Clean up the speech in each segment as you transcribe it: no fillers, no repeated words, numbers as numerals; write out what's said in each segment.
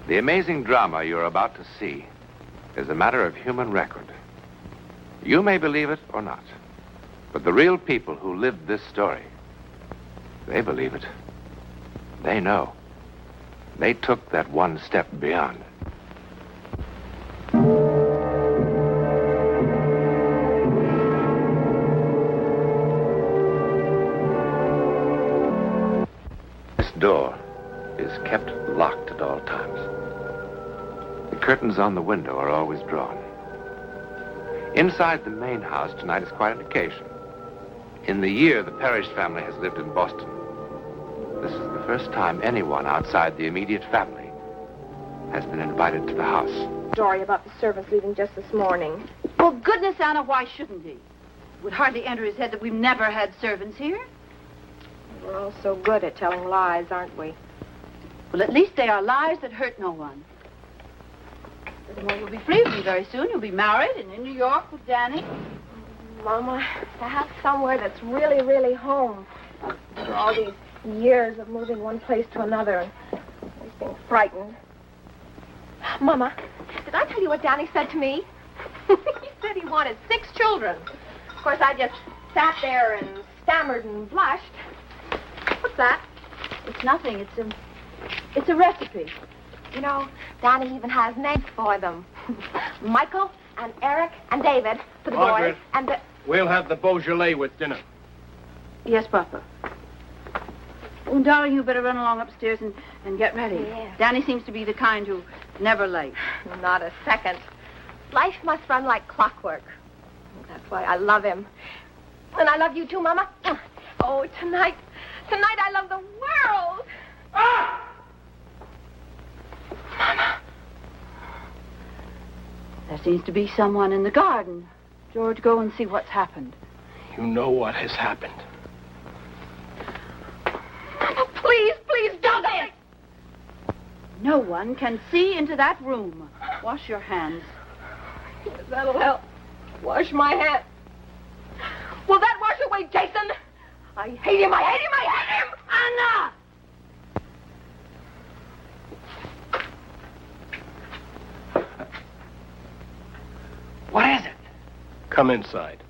The amazing drama you're about to see is a matter of human record. You may believe it or not, but the real people who lived this story, they believe it. They know. They took that one step beyond. This door is kept locked at all times. The curtains on the window are always drawn. Inside the main house tonight is quite an occasion. In the year the Parrish family has lived in Boston, this is the first time anyone outside the immediate family has been invited to the house. Story about the servants leaving just this morning. Well, goodness, Anna, why shouldn't he? It would hardly enter his head that we've never had servants here. We're all so good at telling lies, aren't we? Well, at least they are lies that hurt no one. Well, you'll be free of me very soon. You'll be married and in New York with Danny. Mama, to have somewhere that's really, really home. After all these years of moving one place to another and always being frightened. Mama, did I tell you what Danny said to me? He said he wanted 6 children. Of course, I just sat there and stammered and blushed. What's that? It's nothing. It's a recipe. You know, Danny even has names for them. Michael and Eric and David for the Margaret, boys. And the... We'll have the Beaujolais with dinner. Yes, Papa. Oh, darling, you better run along upstairs and get ready. Yes. Danny seems to be the kind who never late. Not a second. Life must run like clockwork. That's why I love him. And I love you too, Mama. Oh, tonight I love the world. Ah! Mama. There seems to be someone in the garden. George, go and see what's happened. You know what has happened. Mama, please don't. No one can see into that room. Wash your hands. Yes, that'll help. Wash my hands. Will that wash away Jason? I hate him. Anna! What is it? Come inside.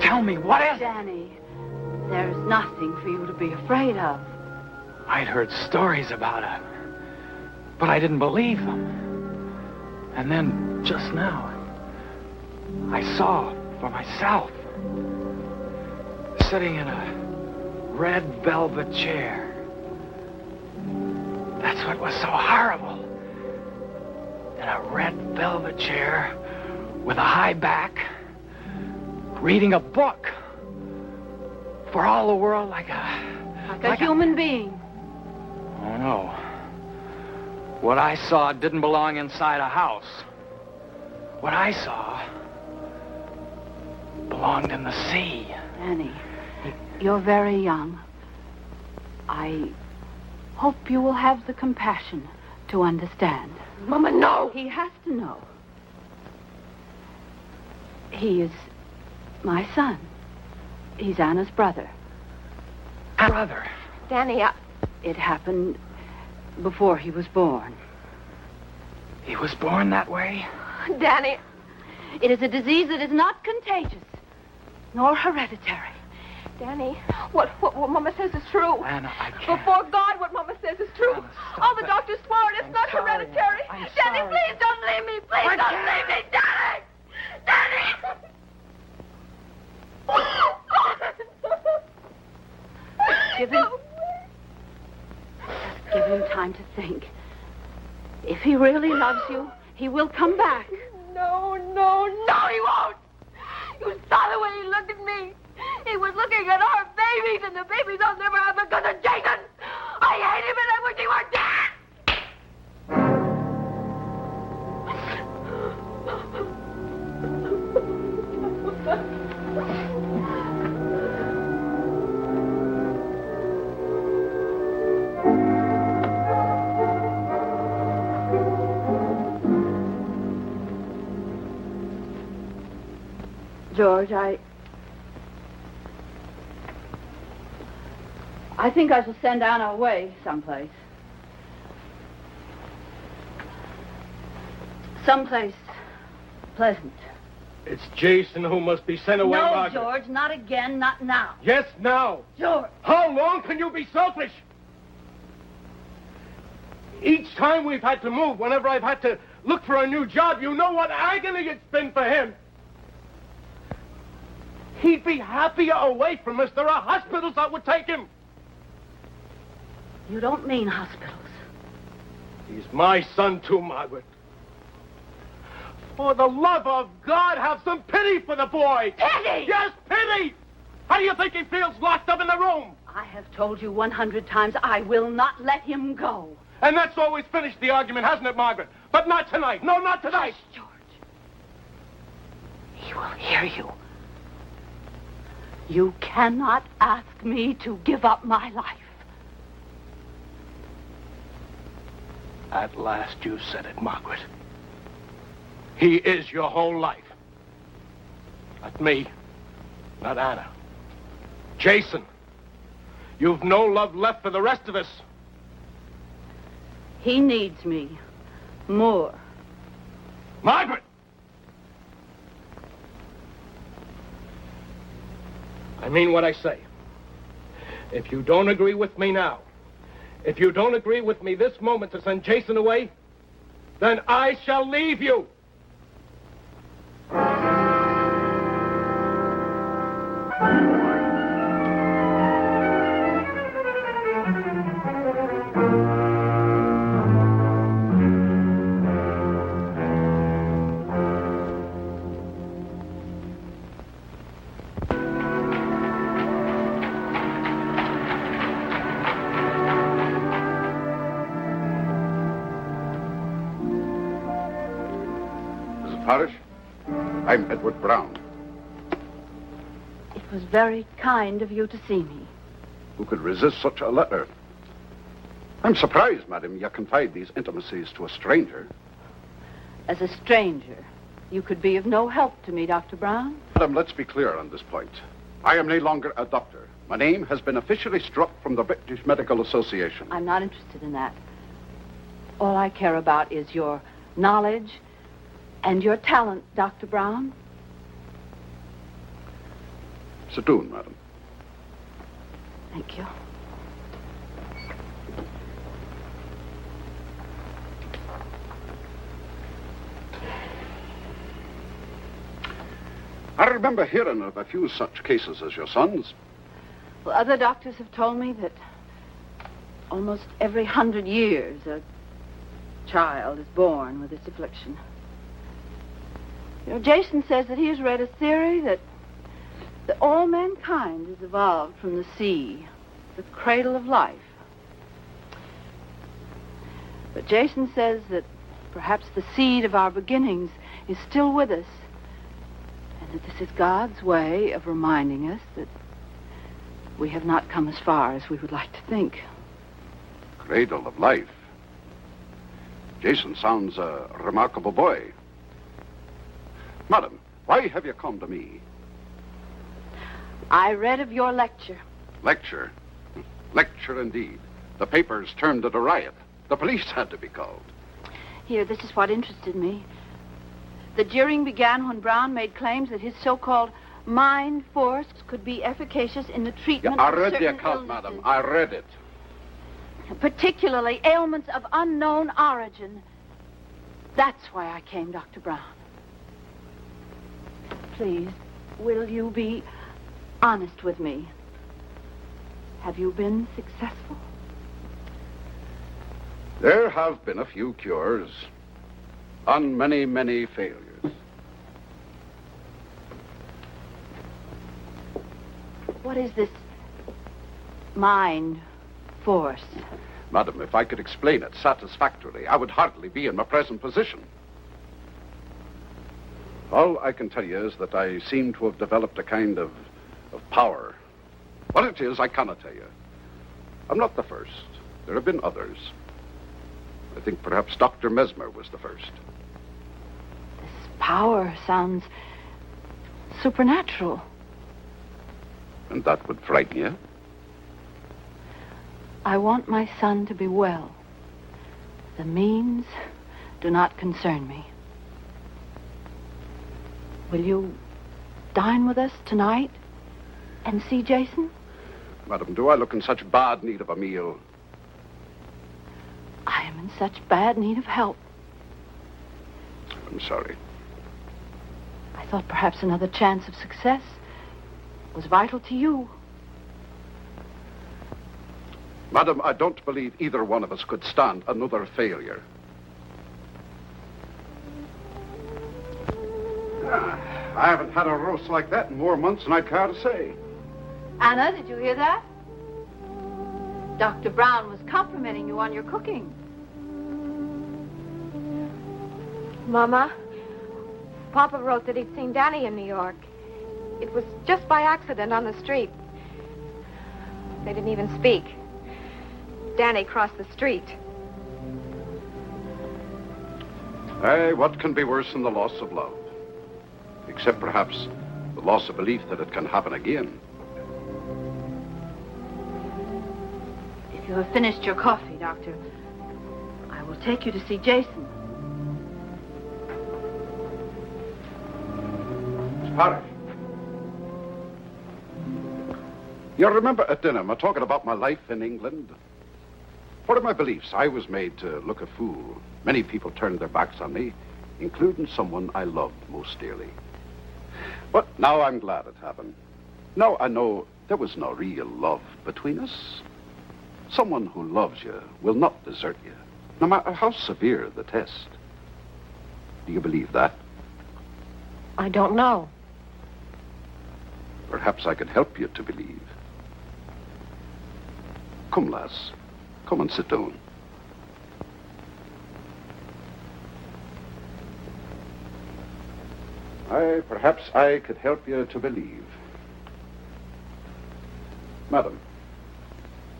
Tell me, what is it? Danny, there's nothing for you to be afraid of. I'd heard stories about it, but I didn't believe them. And then, just now, I saw for myself, sitting in a red velvet chair. That's what was so horrible. In a red velvet chair with a high back, reading a book for all the world like a human being. Oh, no. What I saw didn't belong inside a house. What I saw belonged in the sea. Danny, you're very young. I hope you will have the compassion to understand. Mama, no! He has to know. He is my son. He's Anna's brother. Brother? Danny, It happened before he was born. He was born that way? Danny. It is a disease that is not contagious, nor hereditary. Danny, what Mama says is true. Anna, I can't. Before God, what Mama says is true. Anna, stop All the it. doctors swear it's I'm not sorry, hereditary. I'm Danny, sorry. please don't leave me. Please don't leave me, Danny. Danny. Give him time to think. If he really loves you, he will come back. No, he won't. You saw the way he looked at me. He was looking at our babies, and the babies I'll never have because of Jason. I hate him, and I wish he were dead. George, I think I shall send Anna away someplace. Someplace pleasant. It's Jason who must be sent away, No, Margaret. George, not again, not now. Yes, now. George. How long can you be selfish? Each time we've had to move, whenever I've had to look for a new job, you know what agony it's been for him. He'd be happier away from us. There are hospitals that would take him. You don't mean hospitals. He's my son, too, Margaret. For the love of God, have some pity for the boy. Pity? Yes, pity. How do you think he feels locked up in the room? I have told you 100 times I will not let him go. And that's always finished the argument, hasn't it, Margaret? But not tonight. No, not tonight. Hush, George. He will hear you. You cannot ask me to give up my life. At last you said it, Margaret. He is your whole life. Not me. Not Anna. Jason. You've no love left for the rest of us. He needs me more. Margaret! I mean what I say. If you don't agree with me now, if you don't agree with me this moment to send Jason away, then I shall leave you. Parrish, I'm Edward Brown. It was very kind of you to see me. Who could resist such a letter? I'm surprised, madam, you confide these intimacies to a stranger. As a stranger, you could be of no help to me, Dr. Brown. Madam, let's be clear on this point. I am no longer a doctor. My name has been officially struck from the British Medical Association. I'm not interested in that. All I care about is your knowledge and your talent, Dr. Brown. Sit down, madam. Thank you. I remember hearing of a few such cases as your son's. Well, other doctors have told me that almost every 100 years a child is born with this affliction. You know, Jason says that he has read a theory that all mankind has evolved from the sea, the cradle of life. But Jason says that perhaps the seed of our beginnings is still with us, and that this is God's way of reminding us that we have not come as far as we would like to think. Cradle of life. Jason sounds a remarkable boy. Madam, why have you come to me? I read of your lecture. Lecture? Lecture indeed. The papers termed it a riot. The police had to be called. Here, this is what interested me. The jeering began when Brown made claims that his so-called mind force could be efficacious in the treatment I of read certain the account, illnesses, madam. I read it. particularly ailments of unknown origin. That's why I came, Dr. Brown. Please, will you be honest with me? Have you been successful? There have been a few cures, and many, many failures. What is this mind force? Madam, if I could explain it satisfactorily, I would hardly be in my present position. All I can tell you is that I seem to have developed a kind of power. What it is, I cannot tell you. I'm not the first. There have been others. I think perhaps Dr. Mesmer was the first. This power sounds supernatural. And that would frighten you? I want my son to be well. The means do not concern me. Will you dine with us tonight and see Jason? Madam, do I look in such bad need of a meal? I am in such bad need of help. I'm sorry. I thought perhaps another chance of success was vital to you. Madam, I don't believe either one of us could stand another failure. I haven't had a roast like that in more months than I care to say. Anna, did you hear that? Dr. Brown was complimenting you on your cooking. Mama, Papa wrote that he'd seen Danny in New York. It was just by accident on the street. They didn't even speak. Danny crossed the street. Aye, what can be worse than the loss of love? Except perhaps the loss of belief that it can happen again. If you have finished your coffee, Doctor, I will take you to see Jason. Miss Parrish. You remember at dinner me talking about my life in England? What are my beliefs? I was made to look a fool. Many people turned their backs on me, including someone I loved most dearly. But now I'm glad it happened. Now I know there was no real love between us. Someone who loves you will not desert you, no matter how severe the test. Do you believe that? I don't know. Perhaps I could help you to believe. Come, lass. Come and sit down. Perhaps I could help you to believe. Madam,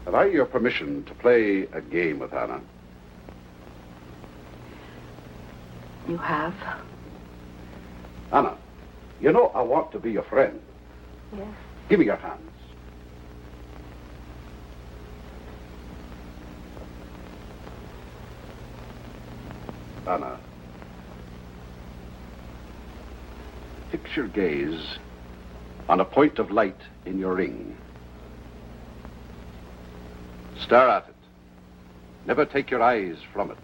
have I your permission to play a game with Anna? You have? Anna, you know I want to be your friend. Yes. Give me your hands. Anna, fix your gaze on a point of light in your ring. Stare at it. Never take your eyes from it.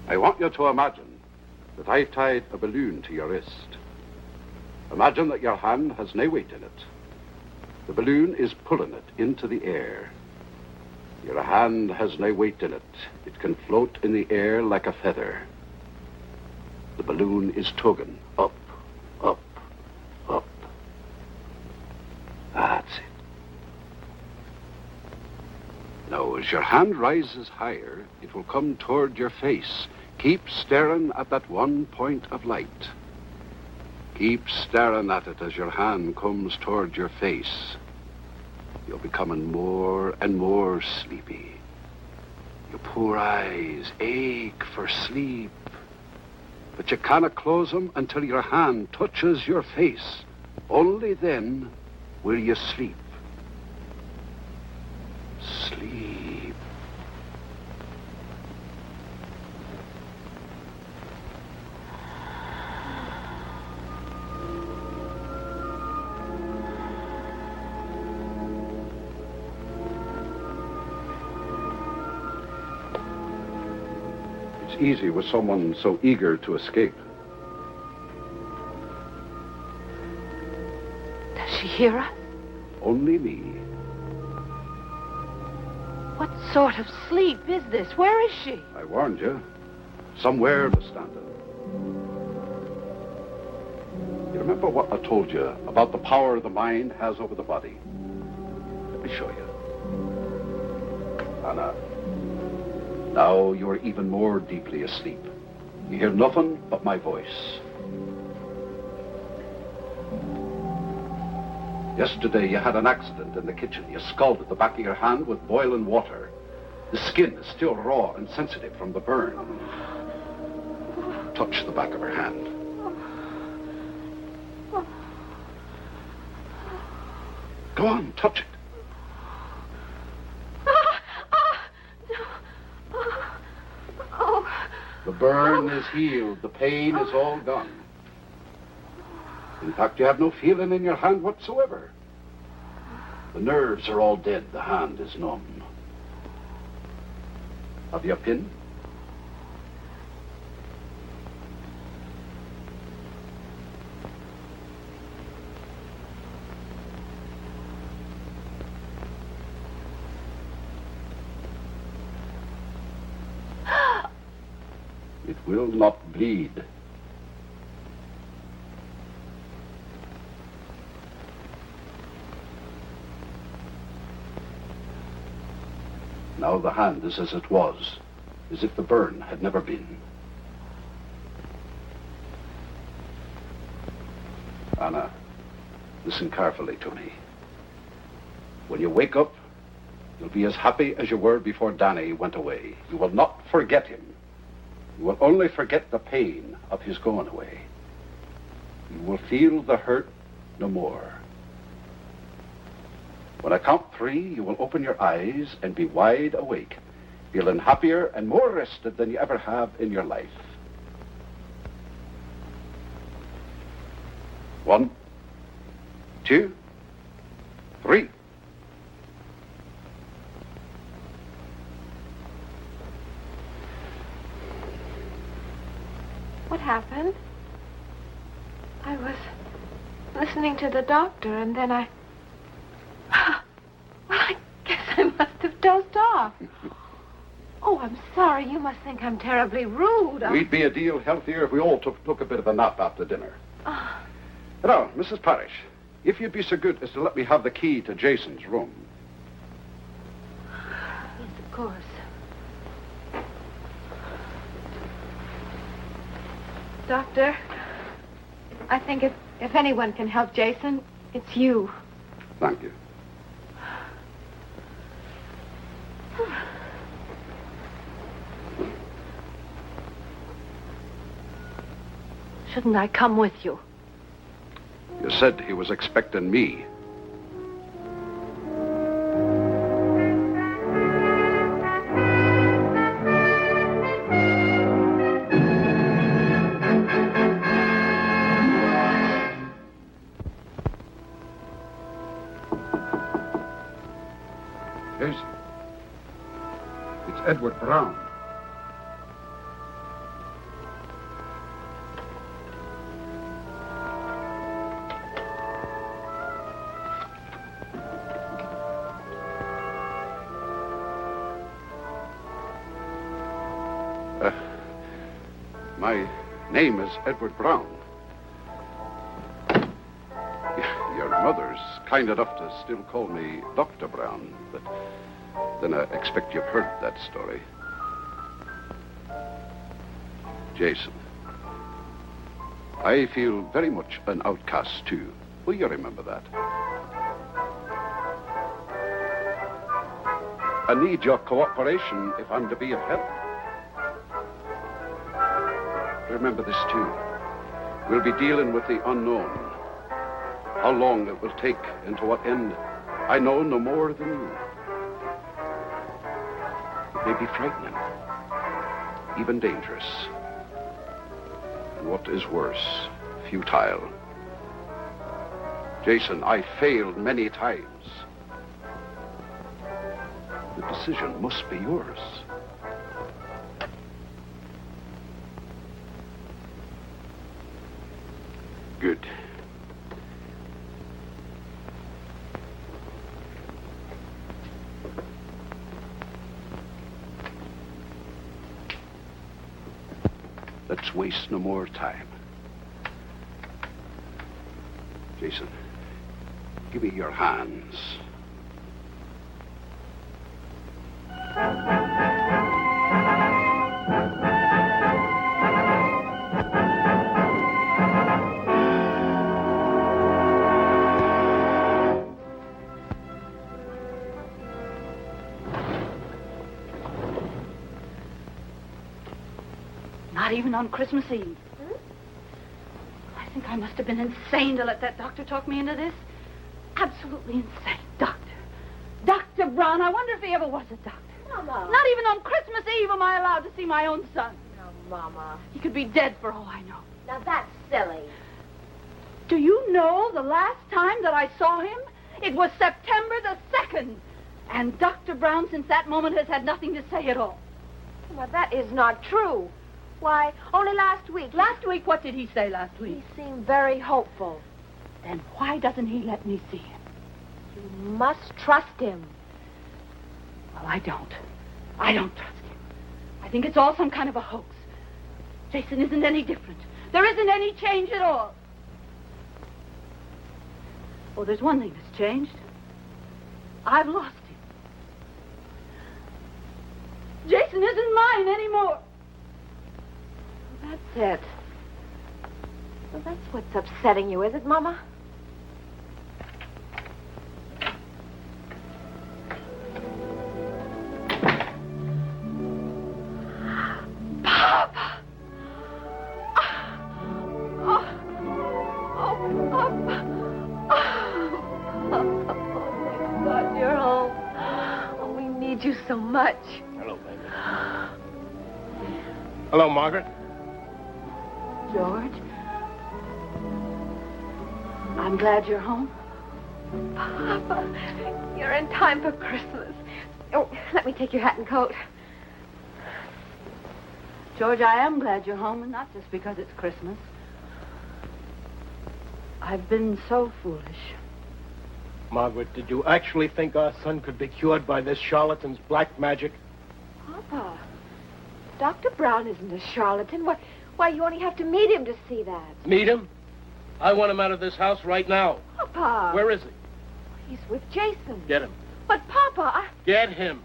I want you to imagine that I've tied a balloon to your wrist. Imagine that your hand has no weight in it. The balloon is pulling it into the air. Your hand has no weight in it. It can float in the air like a feather. The balloon is tugging up, up, up. That's it. Now, as your hand rises higher, it will come toward your face. Keep staring at that one point of light. Keep staring at it as your hand comes toward your face. You're becoming more and more sleepy. Your poor eyes ache for sleep. But you cannot close them until your hand touches your face. Only then will you sleep. Sleep. It's easy with someone so eager to escape. Does she hear us? Only me. What sort of sleep is this? Where is she? I warned you. Somewhere to stand in. You remember what I told you about the power the mind has over the body? Let me show you. Anna, now you are even more deeply asleep. You hear nothing but my voice. Yesterday you had an accident in the kitchen. You scalded the back of your hand with boiling water. The skin is still raw and sensitive from the burn. Touch the back of her hand. Go on, touch it. The burn is healed. The pain is all gone. In fact, you have no feeling in your hand whatsoever. The nerves are all dead. The hand is numb. Have you a pin? It will not bleed. Now the hand is as it was, as if the burn had never been. Anna, listen carefully to me. When you wake up, you'll be as happy as you were before Danny went away. You will not forget him. You will only forget the pain of his going away. You will feel the hurt no more. When I count 3, you will open your eyes and be wide awake, feeling happier and more rested than you ever have in your life. 1, 2, 3. What happened? I was listening to the doctor, and then I... Well, I guess I must have dozed off. Oh, I'm sorry. You must think I'm terribly rude. We'd be a deal healthier if we all took a bit of a nap after dinner. Now, Mrs. Parrish, if you'd be so good as to let me have the key to Jason's room. Yes, of course. Doctor, I think if anyone can help Jason, it's you. Thank you. Shouldn't I come with you? You said he was expecting me. Jason, it's Edward Brown. My name is Edward Brown. Your mother's kind enough to still call me Dr. Brown, but then I expect you've heard that story. Jason, I feel very much an outcast, too. Will you remember that? I need your cooperation if I'm to be of help. Remember this, too. We'll be dealing with the unknown. How long it will take and to what end, I know no more than you. It may be frightening, even dangerous. And what is worse, futile. Jason, I failed many times. The decision must be yours. Good. Let's waste no more time. Jason, give me your hands. Not even on Christmas Eve. I think I must have been insane to let that doctor talk me into this. absolutely insane. Dr. Brown, I wonder if he ever was a doctor. Mama. Not even on Christmas Eve am I allowed to see my own son. No, Mama. He could be dead for all I know. Now, that's silly. Do you know the last time that I saw him? It was September the 2nd. And Dr. Brown, since that moment, has had nothing to say at all. Well, that is not true. Why, only last week. Last week, what did he say last week? He seemed very hopeful. Then why doesn't he let me see him? You must trust him. Well, I don't. I don't trust him. I think it's all some kind of a hoax. Jason isn't any different. There isn't any change at all. Oh, there's one thing that's changed. I've lost him. Jason isn't mine anymore. That's it. Well, that's what's upsetting you, is it, Mama? Papa! Oh, God, you're home. Oh, we need you so much. Hello, baby. Hello, Margaret. George? I'm glad you're home. Papa, you're in time for Christmas. Oh, let me take your hat and coat. George, I am glad you're home, and not just because it's Christmas. I've been so foolish. Margaret, did you actually think our son could be cured by this charlatan's black magic? Papa, Dr. Brown isn't a charlatan. Why, you only have to meet him to see that. Meet him? I want him out of this house right now. Papa. Where is he? He's with Jason. Get him. But, Papa, Get him.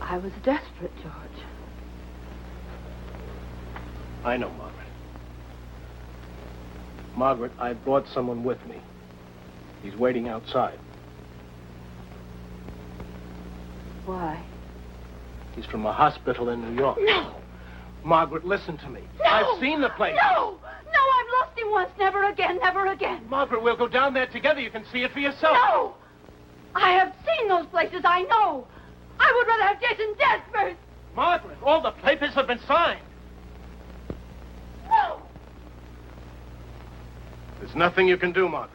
I was desperate, George. I know, Margaret. Margaret, I brought someone with me. He's waiting outside. Why? He's from a hospital in New York. No! Margaret, listen to me. No! I've seen the place. No! No, I've lost him once. Never again, never again. Margaret, we'll go down there together. You can see it for yourself. No! I have seen those places. I know. I would rather have Jason dead first. Margaret, all the papers have been signed. No! There's nothing you can do, Margaret.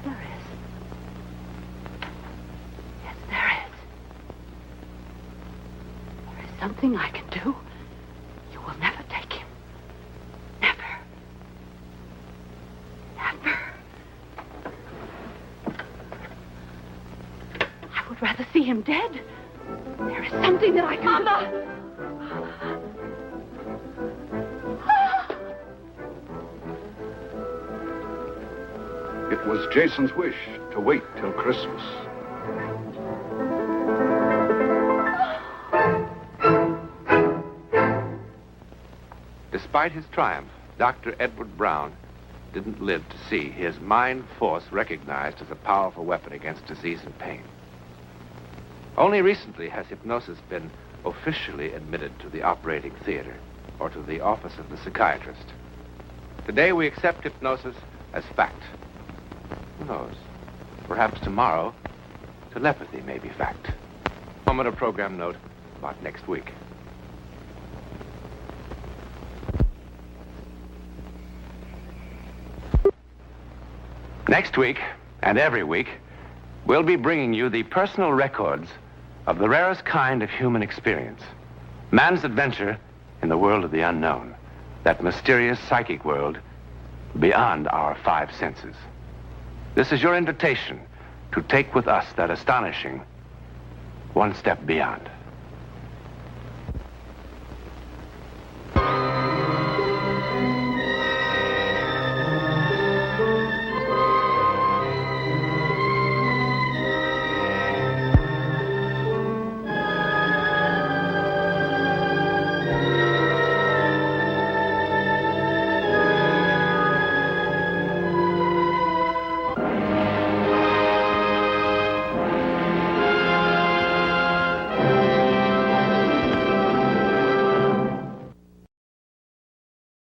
There is. Yes, there is. There is something I can do. You will never take him. Never. Never. I would rather see him dead. There is something that I can do. It was Jason's wish to wait till Christmas. Despite his triumph, Dr. Edward Brown didn't live to see his mind force recognized as a powerful weapon against disease and pain. Only recently has hypnosis been officially admitted to the operating theater or to the office of the psychiatrist. Today we accept hypnosis as fact. Who knows? Perhaps tomorrow, telepathy may be fact. Moment of program note about next week. Next week, and every week, we'll be bringing you the personal records of the rarest kind of human experience. Man's adventure in the world of the unknown. That mysterious psychic world beyond our five senses. This is your invitation to take with us that astonishing one step beyond.